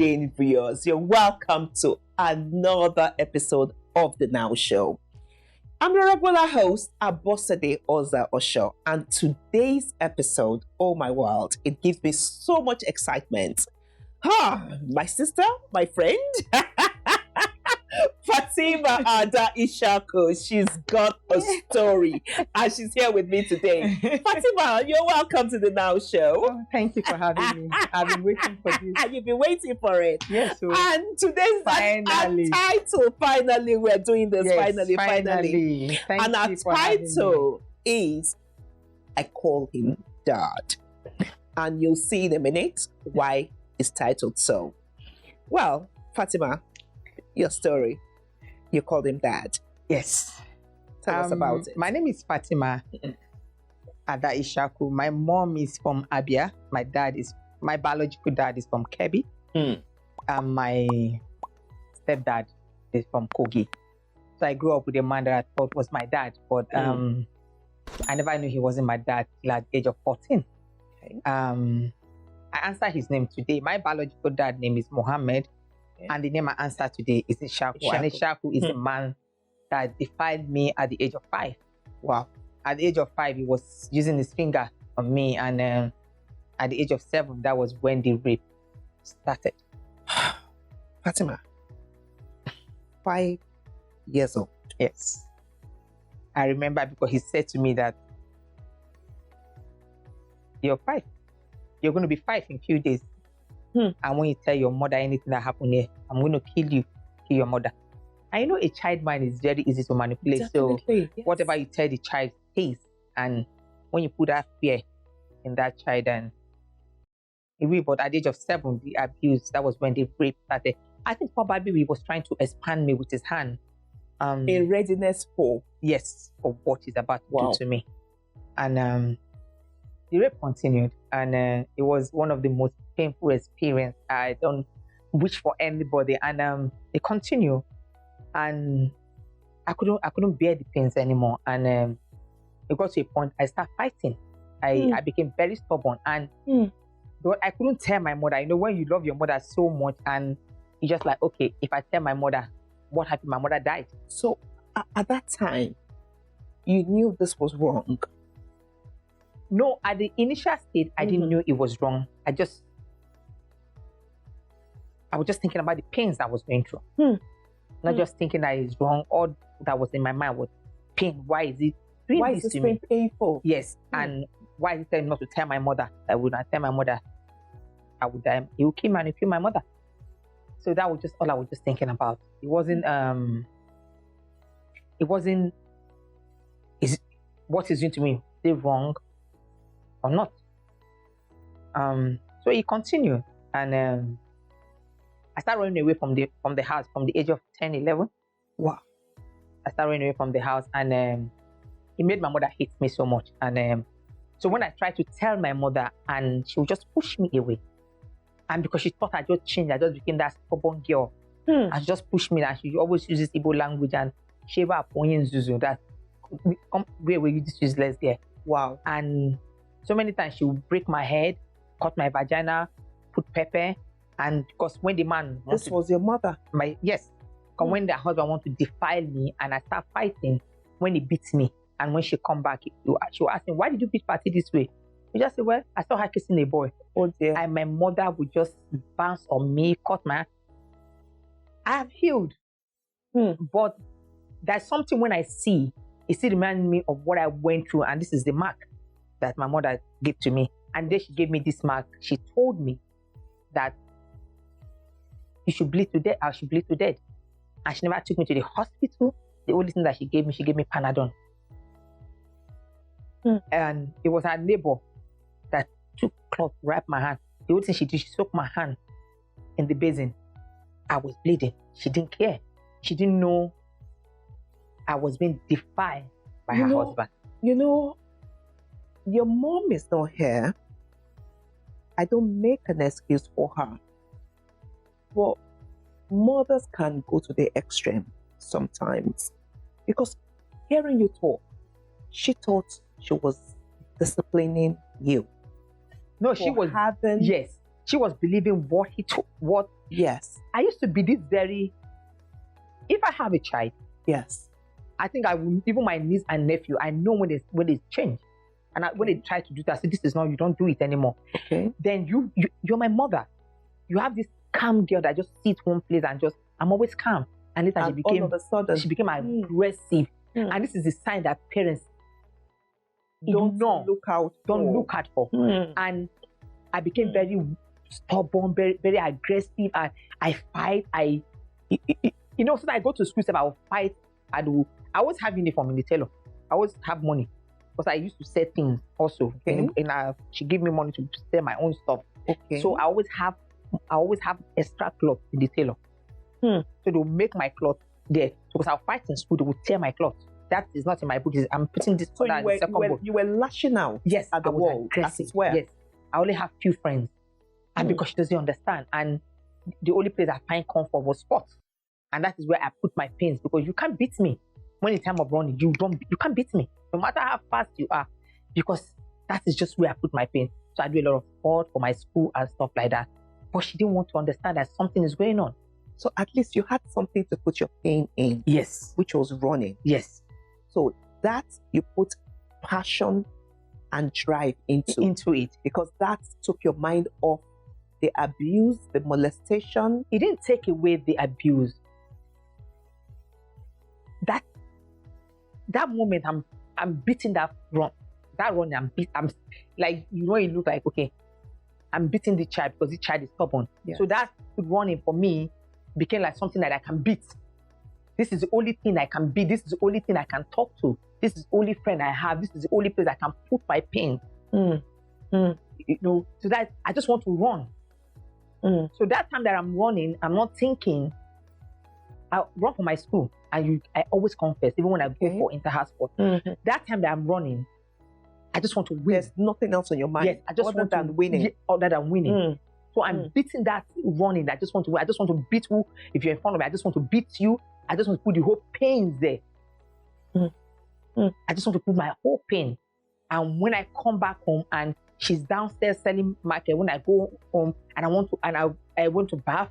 again, viewers. You're welcome to another episode of The Now Show. I'm your regular host, Abosede Oza Osho, and today's episode, oh my world, it gives me so much excitement. My sister, my friend, Fatima Ada Ishiaku, she's got a story, and she's here with me today. Fatima, you're welcome to The Now Show. Oh, thank you for having me. I've been waiting for this. You've been waiting for it. Yes. So and today's finally. our title. Finally, we're doing this. Yes, Finally. Thank And our you for having me. title is I Call Him Dad. And you'll see in a minute why it's titled so. Well, Fatima, your story. You called him Dad. Yes. Tell us about it. My name is Fatima Ada Ishiaku. My mom is from Abia. My biological dad is from Kebbi. And my stepdad is from Kogi. So I grew up with a man that I thought was my dad, but I never knew he wasn't my dad till at the age of 14. Okay. I answer his name today. My biological dad name is Mohammed, and the name I answer today is Ishiaku. And Ishiaku is a man that defied me at the age of 5. Wow. At the age of 5, he was using his finger on me, and at the age of 7, that was when the rape started. Fatima, 5 years old. Yes. I remember because he said to me that, you're 5. You're going to be 5 in a few days. And when you tell your mother anything that happened here, I'm going to kill your mother. I know a child mind is very easy to manipulate. Definitely, so whatever you tell the child stays. And when you put that fear in that child, and but at the age of 7, the abuse, that was when the rape started. I think probably he was trying to expand me with his hand. In readiness for? Yes, for what he's about to do to me. And the rape continued, and it was one of the most painful experiences. I don't wish for anybody, and it continued, and I couldn't bear the pains anymore, and it got to a point I started fighting. I became very stubborn, and but I couldn't tell my mother. You know, when you love your mother so much, and you're just like, okay, if I tell my mother what happened, my mother died. So at that time, you knew this was wrong? No, at the initial state, I didn't know it was wrong. I was just thinking about the pains I was going through. Not just thinking that it's wrong. All that was in my mind was pain. Why is it doing Why this is this to me? painful? Yes. And why is it telling me not to tell my mother? I would not tell my mother I would die. He would kill me and kill my mother. So that was just all I was just thinking about. It wasn't is what is doing to me, is it wrong or not? So he continued, and I started running away from the house from the age of 10, 11. Wow. I started running away from the house, and it made my mother hate me so much. And so when I tried to tell my mother, and she would just push me away. And because she thought I just changed, I just became that stubborn girl. And she just pushed me, and she always uses Igbo language, and she ever appointed Zuzu, that where were you this useless girl? Wow. And so many times she would break my head, cut my vagina, put pepper, and because when the man This was your mother? Yes. Because when the husband want to defile me, and I start fighting, when he beats me, and when she come back, she will ask me, why did you beat Patty this way? You just say, well, I saw her kissing a boy. Oh dear. And my mother would just bounce on me, cut my hand. I have healed. But there's something when I see, it still reminds me of what I went through, and this is the mark that my mother gave to me. And then she gave me this mark. She told me that you should bleed to death, I should bleed to death. And she never took me to the hospital. The only thing that she gave me Panadol. And it was her neighbor that took cloth to wrap my hand. The only thing she did, she soaked my hand in the basin. I was bleeding. She didn't care. She didn't know I was being defied by her husband. You know, your mom is not here. I don't make an excuse for her. But mothers can go to the extreme sometimes. Because hearing you talk, she thought she was disciplining you. No, she was having... Yes. She was believing what Yes. I used to be this very, if I have a child, yes, I think I will, even my niece and nephew, I know when they change. And when they try to do that, I say, this is not, you don't do it anymore. Okay. Then you're my mother. You have this calm girl that just sits one place and just, I'm always calm. And later all of a sudden, she became aggressive. And this is a sign that parents don't look out for. And I became very stubborn, very, very aggressive. I fight. So that I go to school, I will fight. I always have uniform in the tailor. I always have money because I used to sell things also. Okay. And she gave me money to sell my own stuff. Okay. So I always have extra cloth in the tailor. So they'll make my cloth there. So because I'll fight in school, they will tear my cloth. That is not in my book. I'm putting this in the second book. You were lashing out at the wall as it were. Yes. I only have few friends. And because she doesn't understand. And the only place I find comfort was sports. And that is where I put my pains, because you can't beat me. When in time of running, you can't beat me. No matter how fast you are. Because that is just where I put my pain. So I do a lot of sport for my school and stuff like that. But she didn't want to understand that something is going on. So at least you had something to put your pain in. Yes. Which was running. Yes. So that you put passion and drive into it, because that took your mind off the abuse, the molestation. It didn't take away the abuse. That moment, I'm beating that run. That run, I'm like, it looked like, okay, I'm beating the child because the child is stubborn. Yes. So that running for me became like something that I can beat. This is the only thing I can beat. This is the only thing I can talk to. This is the only friend I have. This is the only place I can put my pain. So that I just want to run. So that time that I'm running, I'm not thinking. I run for my school, and I always confess, even when I go for inter-house sport. That time that I'm running, I just want to win. There's nothing else on your mind. Yes, I just want to winning. Other than winning. So I'm beating that running. I just want to win. I just want to beat you. If you're in front of me, I just want to beat you. I just want to put the whole pain there. I just want to put my whole pain. And when I come back home and she's downstairs selling market, when I go home and I want to bath,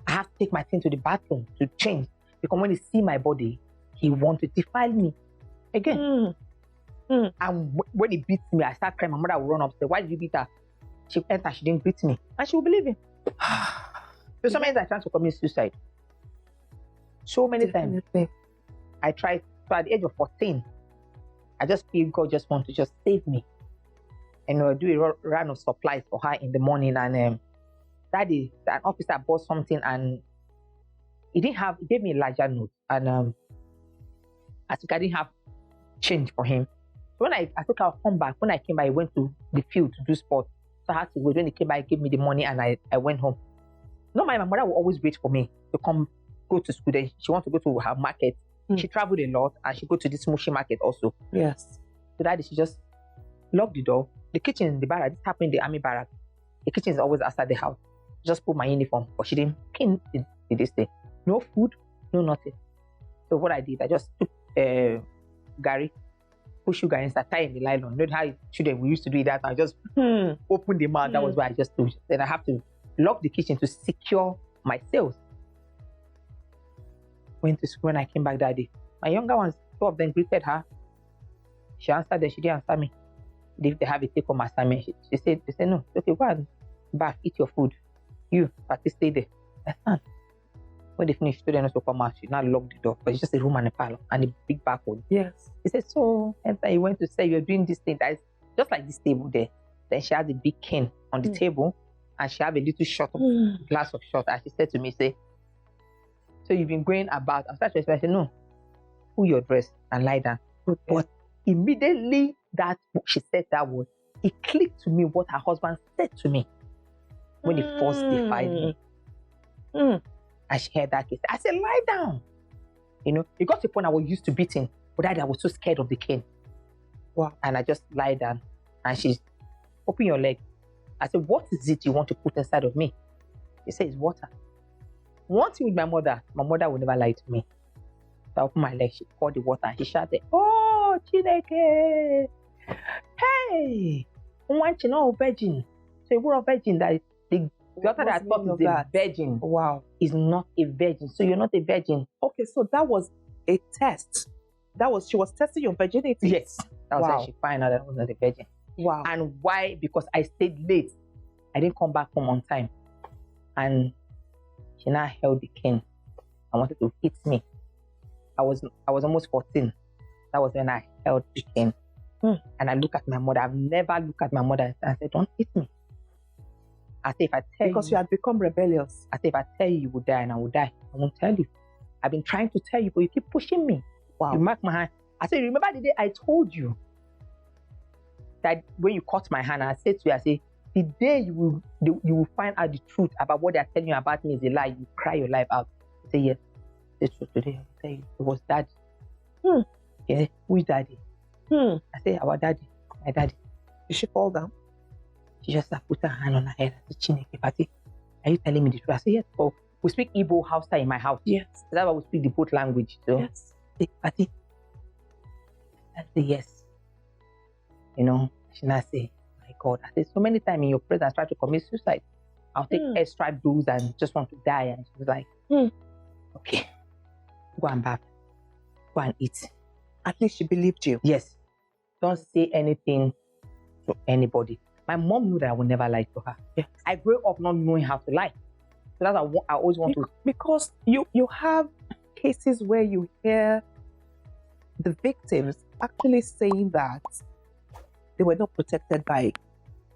I have to take my thing to the bathroom to change. Because when he see my body, he wants to defile me again. And when he beats me, I start crying. My mother will run upstairs. Why did you beat her? She enter, she didn't beat me. And she will believe him. So sometimes I try to commit suicide. So many times. I tried. So at the age of 14, I just feel God just want to just save me. And I do a run of supplies for her in the morning. And that day, an officer bought something, and he gave me a larger note. And I think I didn't have change for him. So when I took I'll come back. When I came back, I went to the field to do sport. So I had to wait. When he came back, he gave me the money, and I went home. No, my mother will always wait for me to go to school. Then she wants to go to her market. She traveled a lot, and she go to this Mushi market also. Yes. So that she just locked the door. The kitchen in the barrack, this happened in the army barrack. The kitchen is always outside the house. Just put my uniform, but she didn't clean this day. No food, no nothing. So what I did, I just took Gary, put sugar inside, tie in the nylon. Not how children we used to do that. I just opened the mouth. That was what I just do. Then I have to lock the kitchen to secure my sales. Went to school. When I came back that day, my younger ones, two of them greeted her. She answered them. She didn't answer me. They have a take-home assignment. They said, no. Okay, go and bath, eat your food. You, Patty, stay there. That's fine. When they finished, students also come out. She now locked the door. But it's just a room and a parlor and a big bathroom. Yes. He said, so, and then he went to say, you're doing this thing that is just like this table there. Then she had a big cane on the table, and she had a little shot of glass of shot. And she said to me, say, so you've been going about. I started to explain. I said, no, pull your dress and lie down. Okay. But immediately that she said that word, it clicked to me what her husband said to me when he first defied me. And she heard that case. I said, lie down. It got to a point I was used to beating, but I was so scared of the cane. Wow. And I just lie down. And she's, open your leg. I said, what is it you want to put inside of me? She said, it's water. One thing with my mother will never lie to me. So I opened my leg, she poured the water, and she shouted, oh, Chineke. Hey, I want to know virgin. So we're a virgin that the The author that I thought is a virgin is not a virgin. So you're not a virgin. Okay, so that was a test. She was testing your virginity. Yes. That was how she found out that I was not a virgin. Wow. And why? Because I stayed late. I didn't come back home on time. And she now held the cane and wanted to hit me. I was almost 14. That was when I held the cane. And I looked at my mother. I've never looked at my mother and said, don't hit me. I say, if I tell because you had become rebellious. I say, if I tell you, you will die, and I will die. I won't tell you. I've been trying to tell you, but you keep pushing me. Wow. You mark my hand. I say, remember the day I told you that when you caught my hand, I said to you, I say, the day you will find out the truth about what they're telling you about me is a lie, you cry your life out. I say, yes, the truth today. I say, it was daddy. Yeah, who is daddy? I say, our daddy, my daddy. Did she fall down? She just put her hand on her head. I said, Chineke, Pati, are you telling me the truth? I say, yes. Oh, we speak Igbo Hausa in my house. Yes. That's why we speak the both language. So, yes. Say, Pati, I say, yes. You know, she now say, my God. I say, so many times in your presence, I try to commit suicide. I'll take extra dose and just want to die. And she was like, okay, go and bath. Go and eat. At least she believed you. Yes. Don't say anything to anybody. My mom knew that I would never lie to her. Yes. I grew up not knowing how to lie. So that's what I always want to... Because you have cases where you hear the victims actually saying that they were not protected by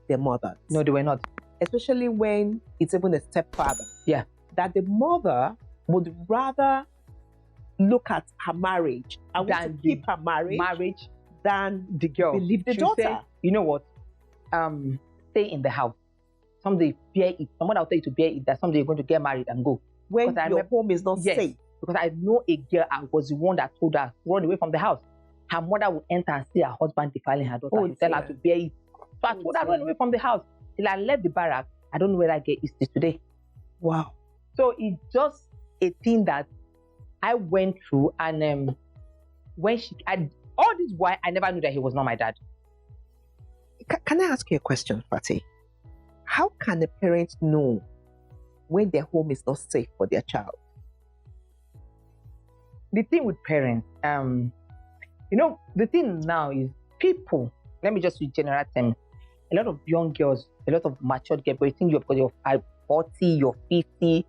their mothers. No, they were not. Especially when it's even a stepfather. Yeah. That the mother would rather look at her marriage and want to keep her marriage than the girl. Believe the daughter. Say, you know what? Stay in the house. Someday bear it. Someone will tell you to bear it that someday you're going to get married and go. When your home is not safe. Because I know a girl, I was the one that told her to run away from the house. Her mother would enter and see her husband defiling her daughter and tell her to bear it. So I told her to run away from the house. Till I left the barrack, I don't know where I get is today. Wow. So it's just a thing that I went through, and when all this why I never knew that he was not my dad. Can I ask you a question, Fati? How can a parent know when their home is not safe for their child? The thing with parents, the thing now is people, let me just use general terms, a lot of young girls, a lot of matured girls, but you think you're 40, you're 50,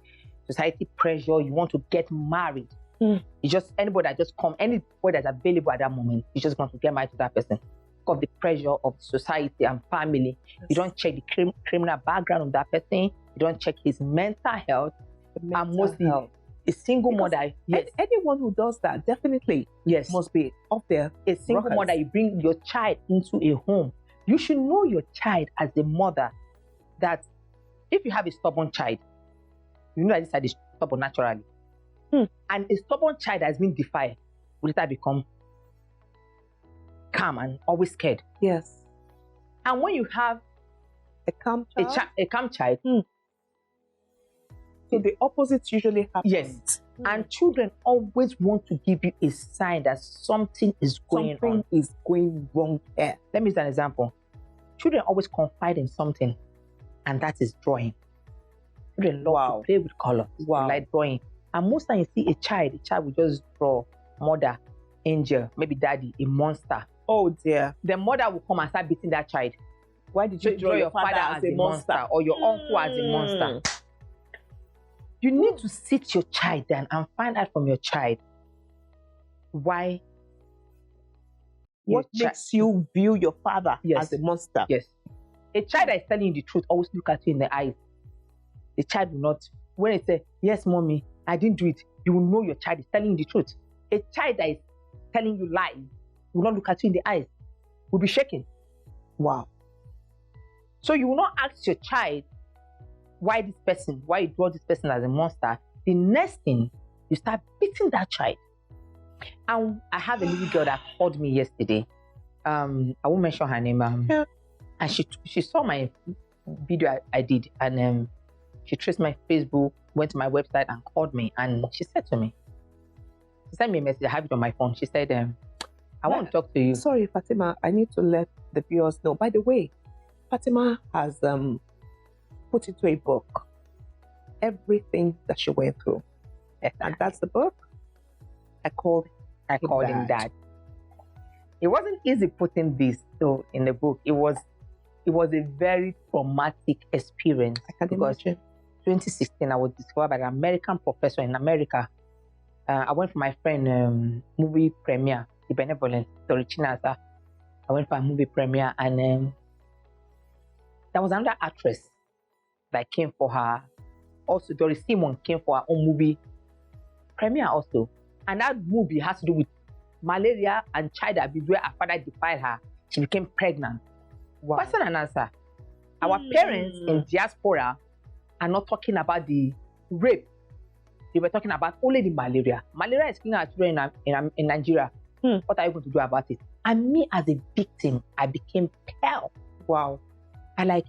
society pressure, you want to get married. It's just anybody that just come, anybody that's available at that moment, you just want to get married to that person. Because of the pressure of society and family. Yes. You don't check the criminal background of that person. You don't check his mental health. And mostly a single mother. Yes. Anyone who does that definitely must be up there. A single mother, you bring your child into a home. You should know your child as a mother that if you have a stubborn child, you know that this child is stubborn naturally. And a stubborn child that has been defied will later become calm and always scared. Yes. And when you have a calm child, so the opposite usually happens. Yes. And children always want to give you a sign that something is going wrong here. Let me use an example. Children always confide in something, and that is drawing. Children love to play with color. Like drawing. And most times you see a child will just draw mother, angel, maybe daddy, a monster. Oh dear. The mother will come and start beating that child. Why did you draw your father as a monster? Or your uncle as a monster? You need to sit your child down and find out from your child why. What makes you view your father as a monster? Yes. A child that is telling you the truth always look at you in the eyes. The child will not. When it says, yes, mommy, I didn't do it, you will know your child is telling you the truth. A child that is telling you lies will not look at you in the eyes, will be shaking. Wow. So you will not ask your child why you draw this person as a monster. The next thing, you start beating that child. And I have a little girl that called me yesterday. I won't mention her name. And she saw my video I did, and she traced my Facebook, went to my website and called me, and she said to me, she sent me a message, I have it on my phone. She said, I want to talk to you. Sorry, Fatima, I need to let the viewers know. By the way, Fatima has put into a book everything that she went through. And that's the book. I called him Dad. It wasn't easy putting this though in the book. It was a very traumatic experience. I can imagine. 2016, I was discovered by an American professor in America. I went for my friend movie premiere, The Benevolent, Torichinasa. I went for a movie premiere, and there was another actress that came for her. Also, Doris Simon came for her own movie premiere also. And that movie has to do with malaria and child abuse, where her father defied her. She became pregnant. Wow. Question and answer. Our parents in diaspora are not talking about the rape. They were talking about only the malaria. Malaria is killing our children in Nigeria. What are you going to do about it? And me as a victim, I became pale. Wow. I like,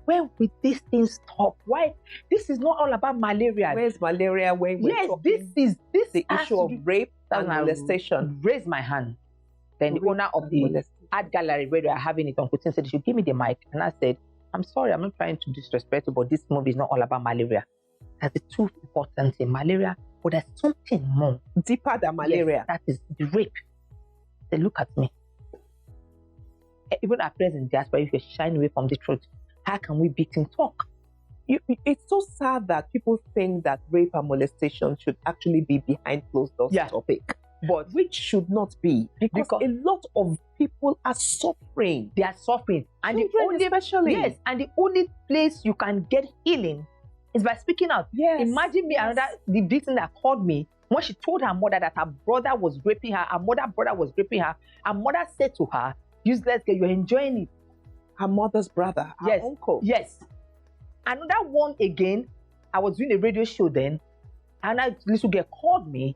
when will these things stop? Why? This is not all about malaria. Where's malaria? When we're talking this the issue of rape and molestation. Raise my hand. Then the owner of the art gallery where they are having it on Putin said, "You give me the mic." And I said, "I'm sorry, I'm not trying to disrespect you, but this movie is not all about malaria. That's the two important things, malaria, but there's something more deeper than malaria. Yes, that is the rape." They look at me. Even our parents in diaspora, if you're shying away from the truth, how can we victim talk? It's so sad that people think that rape and molestation should actually be behind closed doors topic, but which should not be, because a lot of people are suffering. They are suffering, and and the only place you can get healing is by speaking out. Yes. Imagine me, the victim that called me when she told her mother that her brother was raping her. Her brother was raping her. Her mother said to her, "Useless girl, you're enjoying it." Her mother's brother, her uncle. Yes. Another one again, I was doing a radio show then, and a little girl called me.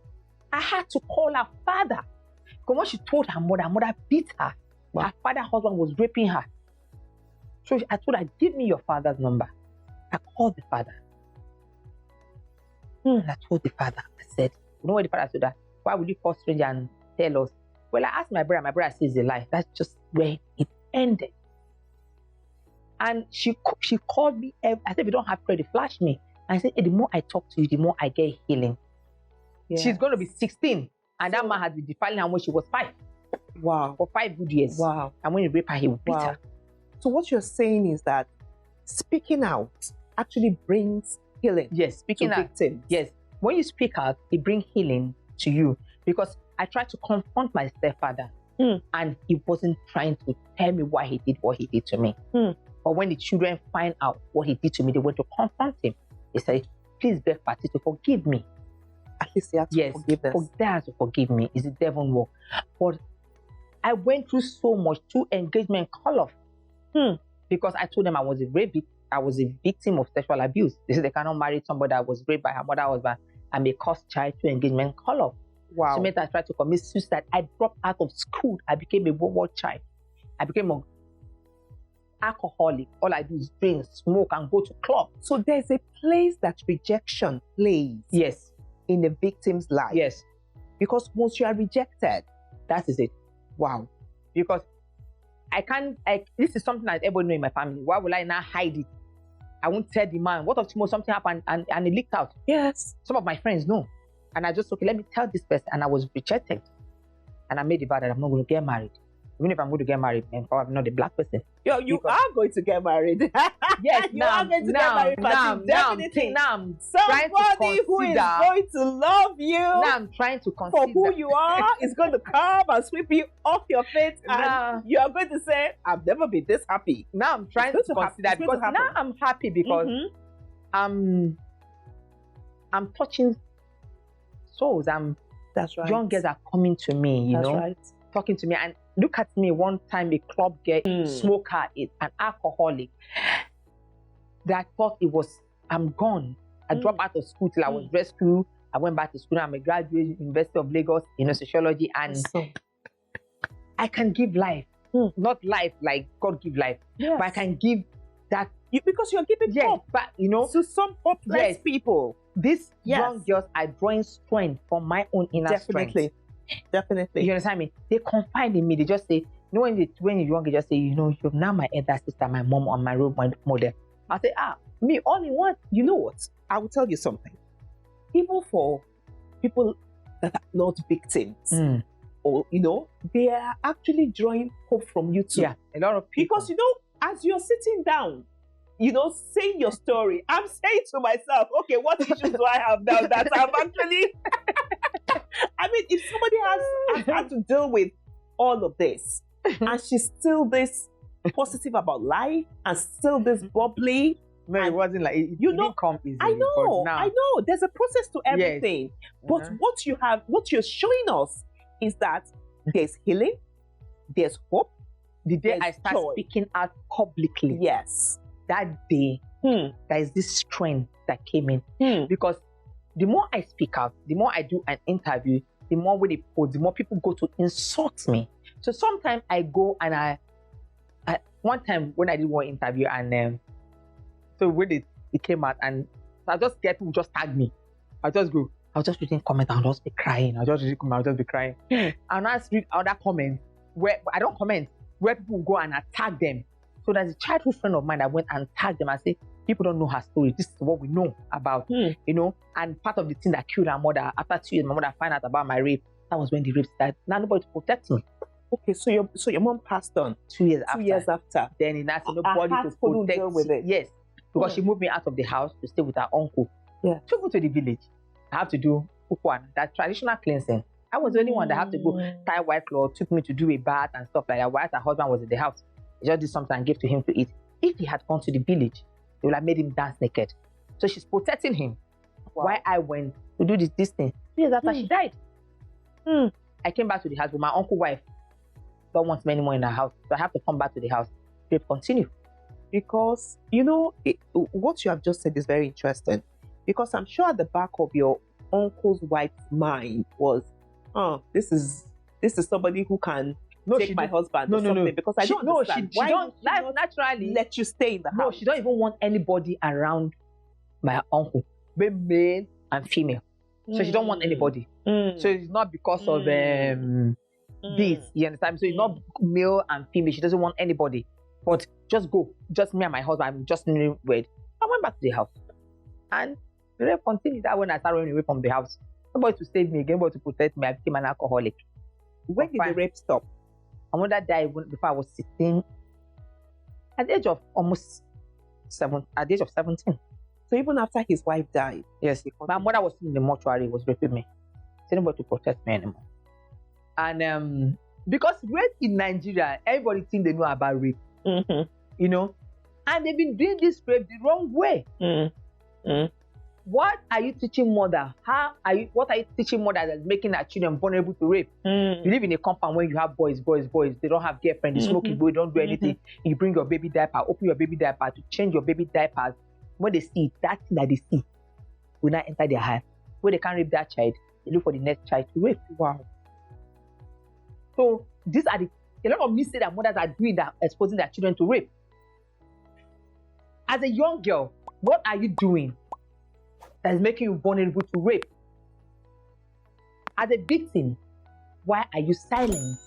I had to call her father. Because when she told her mother beat her. Wow. Her father's husband was raping her. So I told her, "Give me your father's number." I called the father. And I told the father, I said, "You know what the father said? That, why would you call stranger and tell us?" Well, I asked my brother says a lie. That's just where it ended. And she called me. I said, "If you don't have credit, flash me." And I said, "The more I talk to you, the more I get healing." Yes. She's going to be 16. And that man had been defiling her when she was 5. Wow. For 5 good years. Wow. And when he raped her, he would beat her. So what you're saying is that speaking out actually brings healing. Yes, speaking out. Victims. Yes. When you speak out, it brings healing to you. Because I tried to confront my stepfather. And he wasn't trying to tell me why he did what he did to me. But when the children find out what he did to me, they went to confront him. They said, "Please beg Patty to forgive me." At least he has to forgiveness. They have to forgive me. It's the devil work. But I went through so much, 2 engagement call-off. Because I told them I was a victim of sexual abuse. They said they cannot marry somebody that was raped by her mother husband and may cause child 2 engagement call-off. Wow. So I tried to commit suicide. I dropped out of school. I became a wayward child. I became an alcoholic. All I do is drink, smoke, and go to club. So there's a place that rejection plays. Yes. In the victim's life. Yes. Because once you are rejected, that is it. Wow. Because this is something that everybody knows in my family. Why will I now hide it? I won't tell the man. What if tomorrow something happened and it leaked out? Yes. Some of my friends know. And I just, let me tell this person. And I was rejected. And I made the vow that I'm not going to get married. Even if I'm going to get married, man, I'm not a black person. You are going to get married. Yes, you are going to get married. Definitely. Now I'm somebody who is going to love you. Now I'm trying to consider. For who you are is going to come and sweep you off your feet. And you are going to say, "I've never been this happy." Now I'm trying to consider. Because now I'm happy because I'm touching souls. That's right. Young girls are coming to me, you know. Right. Talking to me, and look at me. One time, a club girl, smoker, an alcoholic, that thought I'm gone. I dropped out of school till I was rescued. I went back to school. I'm a graduate, University of Lagos, sociology, and I can give life. Not life like God give life, but I can give that. Because you're giving hope, but to some hopeless people. These young girls are drawing strength from my own inner strength. Definitely. You understand me? They confide in me. They just say, when you're young, they just say, "You're now my elder sister, my mom, and my role model." I say, Me all in one. You know what? I will tell you something. Even for people that are not victims, or they are actually drawing hope from you too. Yeah, a lot of people. Because as you're sitting down, saying your story, I'm saying to myself, okay, what issues do I have now that I'm actually I mean, if somebody has had to deal with all of this and she's still this positive about life and still this bubbly. No, it wasn't like it didn't come easy. I know. There's a process to everything. Yes. But what you're showing us is that there's healing, there's hope. The day I start speaking out publicly, yes, that day, there is this strength that came in. Because the more I speak out, the more I do an interview, the more when they post, the more people go to insult me. So sometimes I go and I one time when I did one interview and so when it came out and I just get people just tag me. I'll just reading comment, I'll just be crying. I'll just be crying. And I read other comments where I don't comment, where people go and attack them. So there's a childhood friend of mine that went and tagged them and said, people don't know her story. This is what we know about, and part of the thing that killed her mother, after 2 years, my mother found out about my rape. That was when the rape started. Now nobody to protect me. Okay, so your mom passed on 2 years after. 2 years after. Then it has nobody to protect with it. Yes. Because she moved me out of the house to stay with her uncle. Yeah. To go to the village. I have to do ukwan, that traditional cleansing. I was the only one that had to go tie white cloth, took me to do a bath and stuff like that. While her husband was in the house. He just did something and gave to him to eat. If he had gone to the village, they would have made him dance naked. So she's protecting him. Wow. While I went to do this thing. 2 years after she died. I came back to the house with my uncle's wife. Don't want many more in the house. So I have to come back to the house. Rape continue. Because, what you have just said is very interesting. Because I'm sure at the back of your uncle's wife's mind was, this is somebody who can take my husband or something. Because I don't understand. She don't naturally let you stay in the house. No, she don't even want anybody around my uncle, both male and female. So she don't want anybody. So it's not because of this, you understand? So it's not male and female. She doesn't want anybody. But just go. Just me and my husband. I'm just new wed. I went back to the house. And the rape continued. That when I started running away from the house. Nobody to save me again, nobody to protect me. I became an alcoholic. When did the rape stop? My mother died before I was 16. At the age of at the age of 17. So even after his wife died? Yes. My mother was in the mortuary, was raping me. There's nobody to protect me anymore. And because rape in Nigeria, everybody thinks they know about rape. And they've been doing this rape the wrong way. What are you teaching mother? What are you teaching mother that's making her children vulnerable to rape? You live in a compound where you have boys. They don't have girlfriend. They smoke, they don't do anything. You bring your baby diaper, open your baby diaper to change your baby diapers. When they see that thing that they see will not enter their heart. When they can't rape that child, they look for the next child to rape. Wow. So these are a lot of mistakes that mothers are doing that exposing their children to rape. As a young girl, what are you doing that is making you vulnerable to rape? As a victim, why are you silent?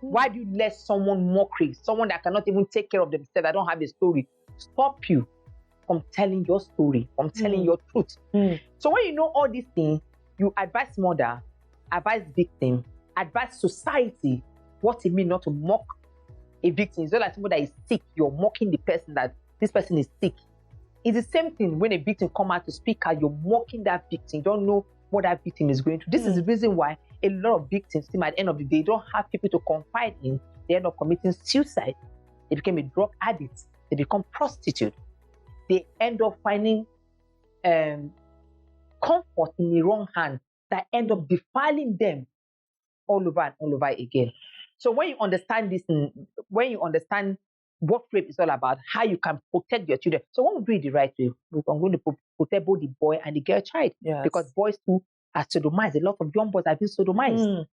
Why do you let someone mockery, someone that cannot even take care of themselves, that don't have a story, stop you from telling your story, from telling your truth? So when you know all these things, you advise mother, advise victim, advise society what it means not to mock a victim. It's not like somebody that is sick, you're mocking the person that this person is sick. It's the same thing when a victim come out to speak out, you're mocking that victim. You don't know what that victim is going through. This is the reason why a lot of victims, at the end of the day, don't have people to confide in. They end up committing suicide. They become a drug addict. They become prostitute. They end up finding comfort in the wrong hand that end up defiling them all over and all over again. So when you understand this, when you understand what rape is all about, how you can protect your children. So when we do it the right way, I'm going to protect both the boy and the girl child. Yes. Because boys too are sodomized. A lot of young boys have been sodomized.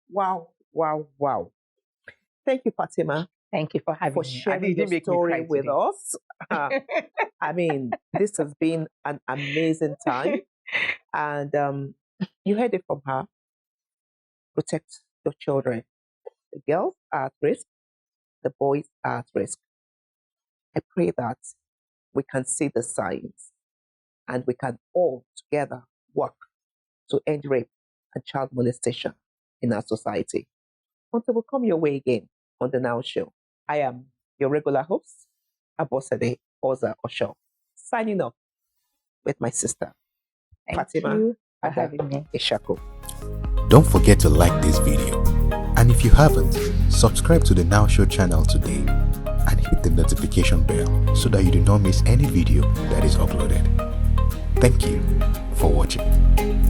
Wow. Thank you, Fatima. Thank you for having me. Sharing your story with us. I mean, this has been an amazing time. And you heard it from her. Protect your children. The girls are at risk. The boys are at risk. I pray that we can see the signs and we can all together work to end rape and child molestation in our society. Until we come your way again on the Now Show, I am your regular host, Abosede Oza Osho, signing off with my sister, Fatima Ada Ishiaku. Don't forget to like this video. And if you haven't, subscribe to the Now Show channel today and hit the notification bell so that you do not miss any video that is uploaded. Thank you for watching.